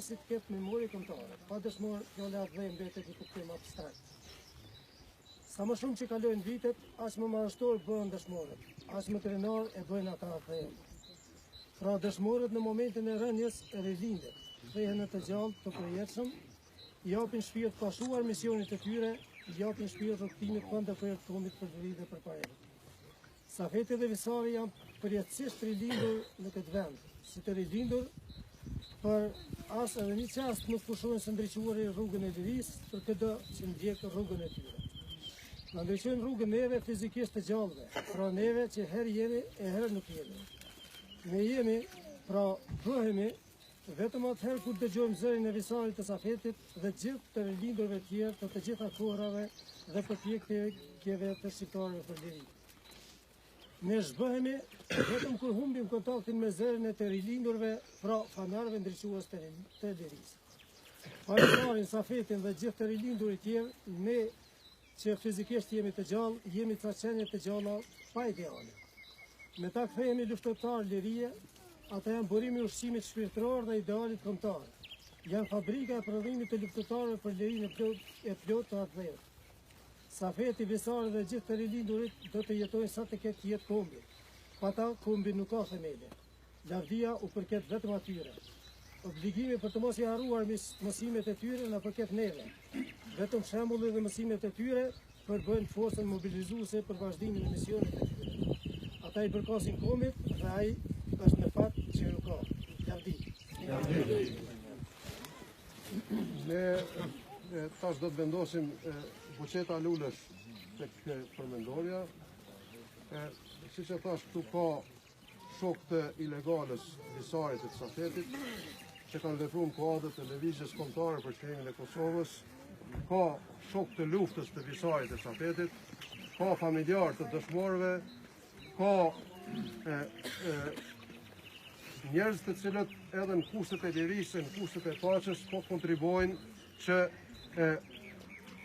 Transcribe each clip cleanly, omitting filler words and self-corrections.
pasi të ketë memori kombëtare. Pa dëshmor, fjala dhe mbetet një kuptim abstrakt. Sa më shumë që kalojnë vitet, aq më madhështor bëhen dëshmorët, aq më krenar e bëjnë ata dhe. Pra dëshmorët në momentin e rënjes e rilindet, thehen në të gjallë të përjetshëm, japin shpirt pashuar misionit të tyre, japin shpirt rrugtimit kënd të përjetumit për veri dhe për parë. Safeti dhe visari janë përjetësisht rilindur në këtë vend, si të rilindur, për as edhe një qast nuk pushojnë së ndriquar rrugën e lirisë për këtë që ndjek rrugën e tyre. Në ndryqojnë rrugën neve fizikisht të gjallëve, pra neve që herë jemi e herë nuk jemi. Ne jemi, pra bëhemi, vetëm atëherë kur dëgjojmë zërin e visarit të Safetit dhe gjithë të rilindurve tjerë të të gjitha kohrave dhe përpjekjeve të shqiptarëve për liri. Ne zhbëhemi vetëm kur humbim kontaktin me zërin e të rilindurve, pra fanarve ndriquas të lirisë. Pa visarin, Safetin dhe gjithë të rilindurit tjerë, ne që fizikisht jemi të gjallë, jemi të qenje të gjalla pa ideale. Me ta kthehemi luftëtar lirie, ata janë burimi ushqimit shpirtëror dhe idealit kombëtar. Janë fabrika e prodhimit të luftëtarëve për lirinë e plot të atëherë. Safeti, visari dhe gjithë të rilindurit do të jetojnë sa të ketë jetë kombi. Pa ta kombi nuk ka themele. Lavdia u përket vetëm atyre. Obligimi për të mos i harruar mësimet e tyre në përket neve. Vetëm shembulli dhe mësimet e tyre përbëjnë forcën mobilizuese për vazhdimin e misionit e tyre. Ata i përkasin kombit dhe ai është në fakt që ju ka. Lavdi. Ne tash do të vendosim buqeta lulesh tek përmendorja. Siç e thash, këtu ka shok të ilegalës visarit të Safetit, që kanë vepruar në kuadër të lëvizjes kombëtare për çlimin e Kosovës, ka shok të luftës të visarit të Safetit, ka familjar të dëshmorëve, ka njerëz të cilët edhe në kushtet e lirisë, në kushtet e paqes, po kontribuojnë që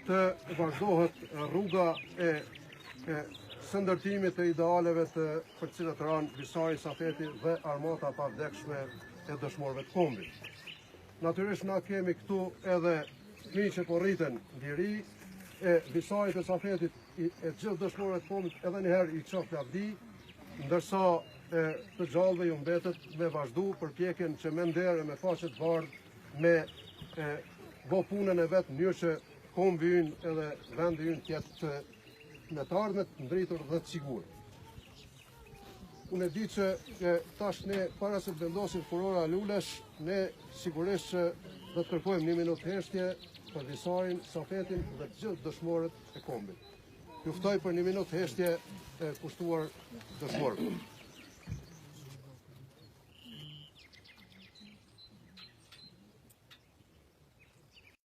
të vazhdohet rruga e së ndërtimit të idealeve për cilët ranë visari Safeti dhe armata pa vdekshme e dëshmorëve të kombit. Natyrisht na kemi këtu edhe fëmijë që po rriten liri, e visarit të Safetit e gjithë dëshmorëve të kombit edhe njëherë i qof lavdi, ndërsa të gjallëve ju mbetet me vazhdu përpjekjen që me nder e me faqe të bardhë me bo punën e vetë në mënyrë që kombi ynë edhe vendi ynë tjetë me të ardhmet të ndritur dhe të sigurë. Unë e di që tash ne para se të vendosim furora lulesh, ne sigurisht që do të kërkojmë 1 minutë heshtje për visarin, Safetin dhe të gjithë dëshmorët e kombit. Ju ftoj për 1 minutë heshtje kushtuar dëshmorëve.